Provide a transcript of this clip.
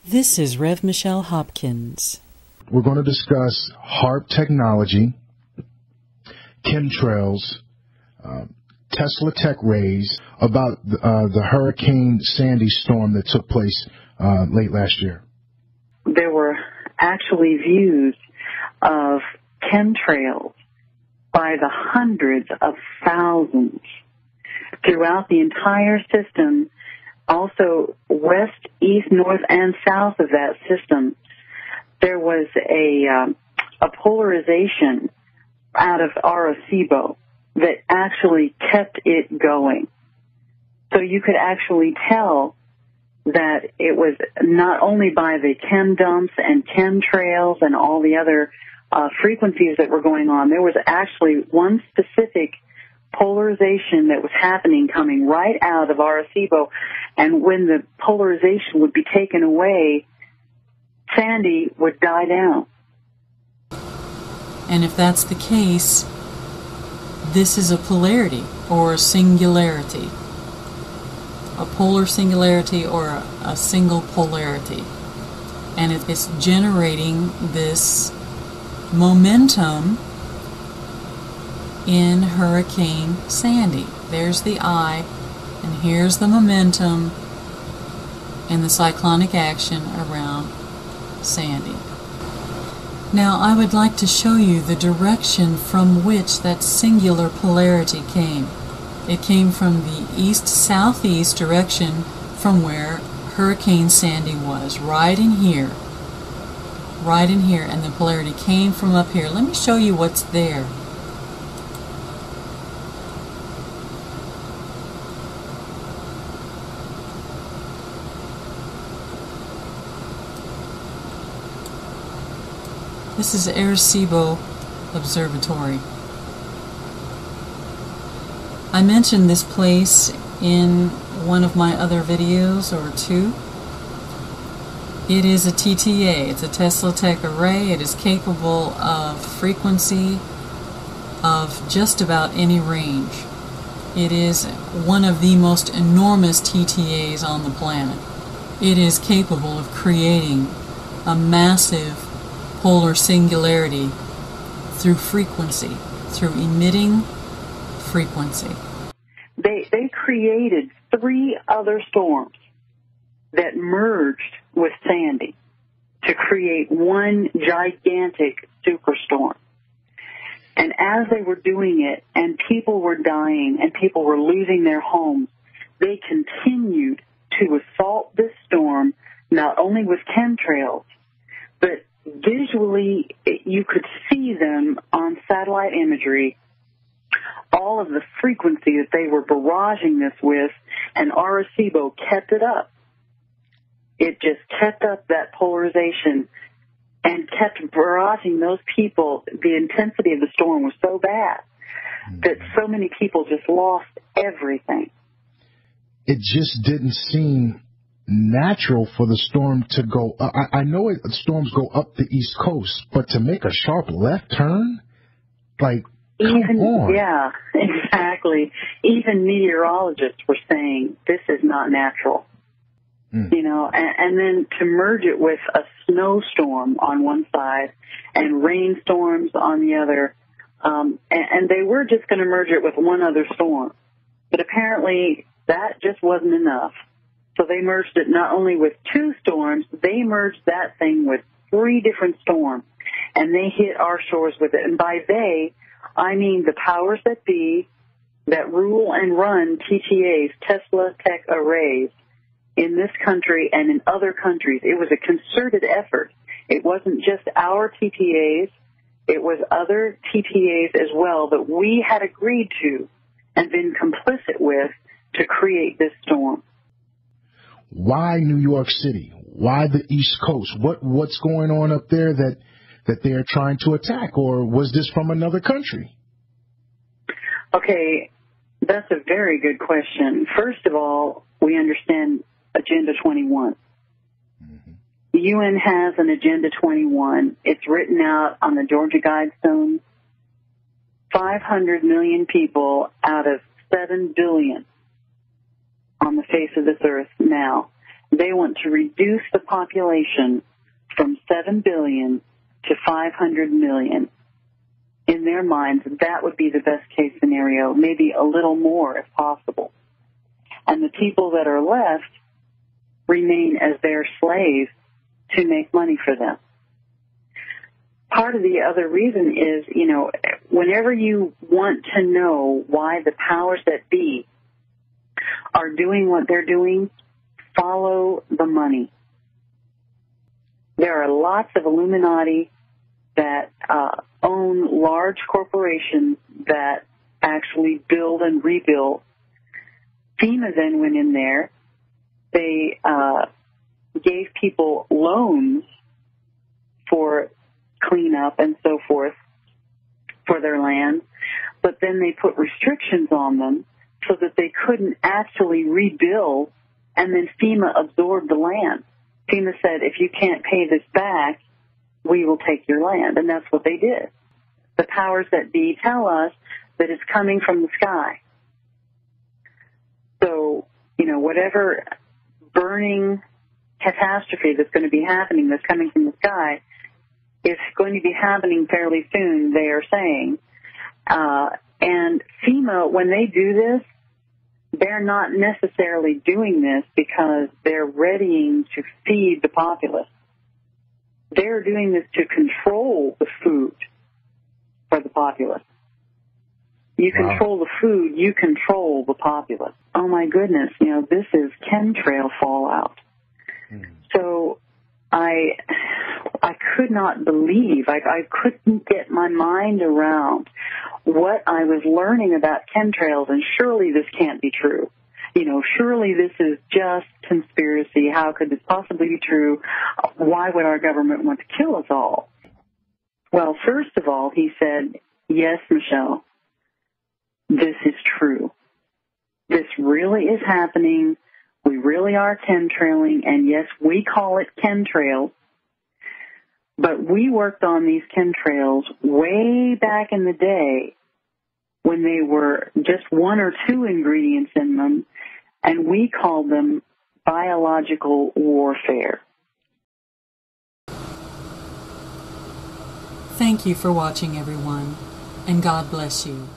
This is Rev. Michelle Hopkins. We're going to discuss HAARP technology, chemtrails, Tesla tech rays, about the Hurricane Sandy storm that took place late last year. There were actually views of chemtrails by the hundreds of thousands throughout the entire system, also west, east, north, and south of that system. There was a polarization out of Arecibo that actually kept it going. So you could actually tell that it was not only by the chem dumps and chemtrails and all the other frequencies that were going on. There was actually one specific polarization that was happening coming right out of Arecibo, and when the polarization would be taken away, Sandy would die down. And if that's the case, this is a polarity or a singularity. A polar singularity or a single polarity. And it's generating this momentum in Hurricane Sandy. There's the eye, and here's the momentum and the cyclonic action around Sandy. Now I would like to show you the direction from which that singular polarity came. It came from the east-southeast direction from where Hurricane Sandy was, right in here, and the polarity came from up here. Let me show you what's there. This is Arecibo Observatory. I mentioned this place in one of my other videos or two. It is a TTA. It's a Tesla Tech array. It is capable of frequency of just about any range. It is one of the most enormous TTAs on the planet. It is capable of creating a massive polar singularity through frequency, through emitting frequency. They created 3 other storms that merged with Sandy to create one gigantic superstorm. And as they were doing it, and people were dying, and people were losing their homes, they continued to assault this storm, not only with chemtrails, but visually you could see them on satellite imagery, all of the frequency that they were barraging this with, and Arecibo kept it up. It just kept up that polarization and kept barraging those people. The intensity of the storm was so bad that so many people just lost everything. It just didn't seem natural for the storm to go up. I know storms go up the East Coast, but to make a sharp left turn, like, come on. Yeah, exactly. Even meteorologists were saying this is not natural. You know, and then to merge it with a snowstorm on one side and rainstorms on the other, and they were just going to merge it with one other storm. But apparently that just wasn't enough. So they merged it not only with 2 storms, they merged that thing with 3 different storms, and they hit our shores with it. And by they, I mean the powers that be that rule and run TTAs, Tesla Tech arrays, in this country and in other countries. It was a concerted effort. It wasn't just our TTAs. It was other TTAs as well that we had agreed to and been complicit with to create this storm. Why New York City? Why the East Coast? What's going on up there that they're trying to attack? Or was this from another country? Okay, that's a very good question. First of all, we understand Agenda 21. The UN has an Agenda 21. It's written out on the Georgia Guidestones. 500 million people out of 7 billion on the face of this earth now They want to reduce the population from 7 billion to 500 million. In their minds, that would be the best case scenario, maybe a little more if possible. And the people that are left remain as their slaves to make money for them. Part of the other reason is, whenever you want to know why the powers that be are doing what they're doing, follow the money. There are lots of Illuminati that own large corporations that actually build and rebuild. FEMA then went in there. They gave people loans for cleanup and so forth for their land, but then they put restrictions on them so that they couldn't actually rebuild, and then FEMA absorbed the land. FEMA said, if you can't pay this back, we will take your land, and that's what they did. The powers that be tell us that it's coming from the sky. So, whatever burning catastrophe that's going to be happening that's coming from the sky is going to be happening fairly soon, they are saying. And FEMA, when they do this, they're not necessarily doing this because they're readying to feed the populace. They're doing this to control the food for the populace. You control the food, you control the populace. Oh my goodness, this is chemtrail fallout. So I could not believe, I couldn't get my mind around what I was learning about chemtrails, and surely this can't be true. Surely this is just conspiracy. How could this possibly be true? Why would our government want to kill us all? Well, first of all, he said, yes, Michelle, this is true. This really is happening. We really are chemtrailing, and yes, we call it chemtrails. But we worked on these chemtrails way back in the day when they were just 1 or 2 ingredients in them, and we called them biological warfare. Thank you for watching, everyone, and God bless you.